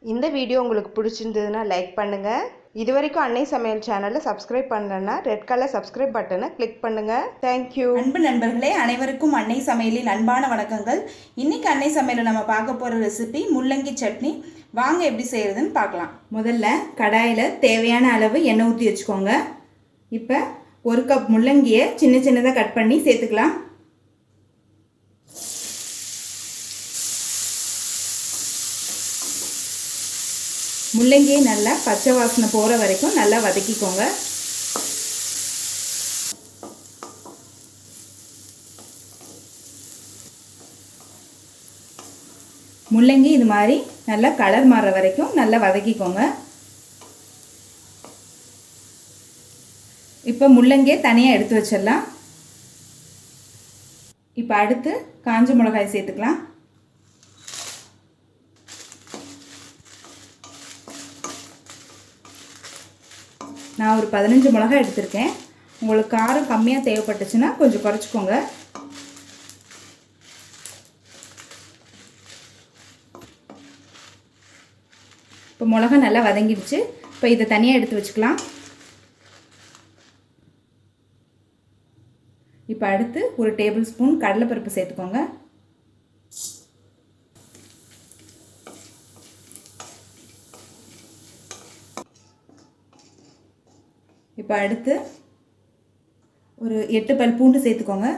இந்த வீடியோ உங்களுக்கு பிடிச்சிருந்ததுன்னா லைக் பண்ணுங்கள். இதுவரைக்கும் அன்னை சமையல் சேனலை சப்ஸ்கிரைப் பண்ணலன்னா ரெட் கலர் சப்ஸ்கிரைப் பட்டனை கிளிக் பண்ணுங்கள். தேங்க்யூ. அன்பு நண்பர்களே, அனைவருக்கும் அன்னை சமையலின் அன்பான வணக்கங்கள். இன்றைக்கி அன்னை சமையலில் நம்ம பார்க்க போகிற ரெசிபி முள்ளங்கி சட்னி. வாங்க எப்படி செய்கிறதுன்னு பார்க்கலாம். முதல்ல கடாயில் தேவையான அளவு எண்ணெய் ஊற்றி வச்சுக்கோங்க. இப்போ 1 கப் முள்ளங்கியை சின்ன சின்னதாக கட் பண்ணி சேர்த்துக்கலாம். முள்ளங்கியை நல்லா பச்சை வாசனை போகிற வரைக்கும் நல்லா வதக்கிக்கோங்க. முள்ளங்கி இது மாதிரி நல்லா கலர் மாறுற வரைக்கும் நல்லா வதக்கிக்கோங்க. இப்போ முள்ளங்கியை தனியாக எடுத்து வச்சிடலாம். இப்போ அடுத்து காஞ்ச மிளகாய் சேர்த்துக்கலாம். நான் ஒரு 15 மிளகாய் எடுத்திருக்கேன். உங்களுக்கு காரம் கம்மியாக தேவைப்பட்டுச்சுன்னா கொஞ்சம் குறைச்சிக்கோங்க. இப்போ மிளகாய் நல்லா வதங்கிடுச்சு. இப்போ இதை தனியாக எடுத்து வச்சுக்கலாம். இப்போ அடுத்து ஒரு டேபிள் ஸ்பூன் கடலைப்பருப்பு சேர்த்துக்கோங்க. இப்போ அடுத்து ஒரு 8 பல் பூண்டு சேர்த்துக்கோங்க.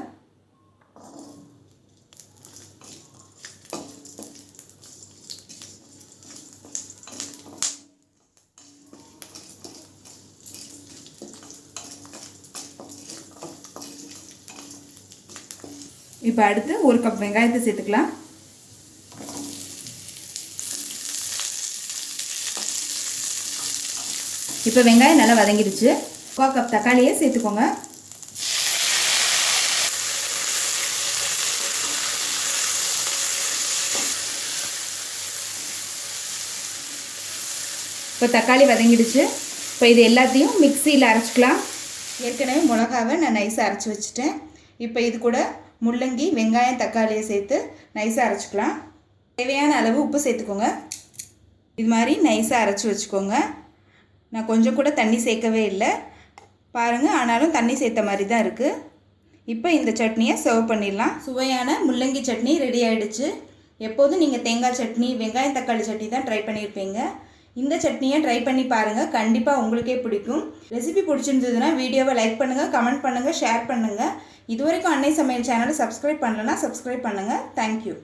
இப்போ அடுத்து 1 கப் வெங்காயத்தை சேர்த்துக்கலாம். இப்போ வெங்காயம் நல்லா வதங்கிடுச்சு. 1 கப் தக்காளியை சேர்த்துக்கோங்க. இப்போ தக்காளி வதங்கிடுச்சு. இப்போ இது எல்லாத்தையும் மிக்சியில் அரைச்சிக்கலாம். ஏற்கனவே மிளகாவை நான் நைஸாக அரைச்சி வச்சுட்டேன். இப்போ இது கூட முள்ளங்கி, வெங்காயம், தக்காளியை சேர்த்து நைஸாக அரைச்சிக்கலாம். தேவையான அளவு உப்பு சேர்த்துக்கோங்க. இது மாதிரி நைஸாக அரைச்சி வச்சுக்கோங்க. நான் கொஞ்சம் கூட தண்ணி சேர்க்கவே இல்லை பாருங்கள், ஆனாலும் தண்ணி சேர்த்த மாதிரி தான் இருக்குது. இப்போ இந்த சட்னியை சர்வ் பண்ணிடலாம். சுவையான முள்ளங்கி சட்னி ரெடி ஆகிடுச்சு. எப்போதும் நீங்கள் தேங்காய் சட்னி, வெங்காயம் தக்காளி சட்னி தான் ட்ரை பண்ணியிருப்பீங்க. இந்த சட்னியை ட்ரை பண்ணி பாருங்கள், கண்டிப்பாக உங்களுக்கே பிடிக்கும். ரெசிபி பிடிச்சிருந்ததுன்னா வீடியோவை லைக் பண்ணுங்கள், கமெண்ட் பண்ணுங்கள், ஷேர் பண்ணுங்கள். இதுவரைக்கும் அன்னை சமையல் சேனலை சப்ஸ்கிரைப் பண்ணலன்னா சப்ஸ்கிரைப் பண்ணுங்கள். தேங்க்யூ.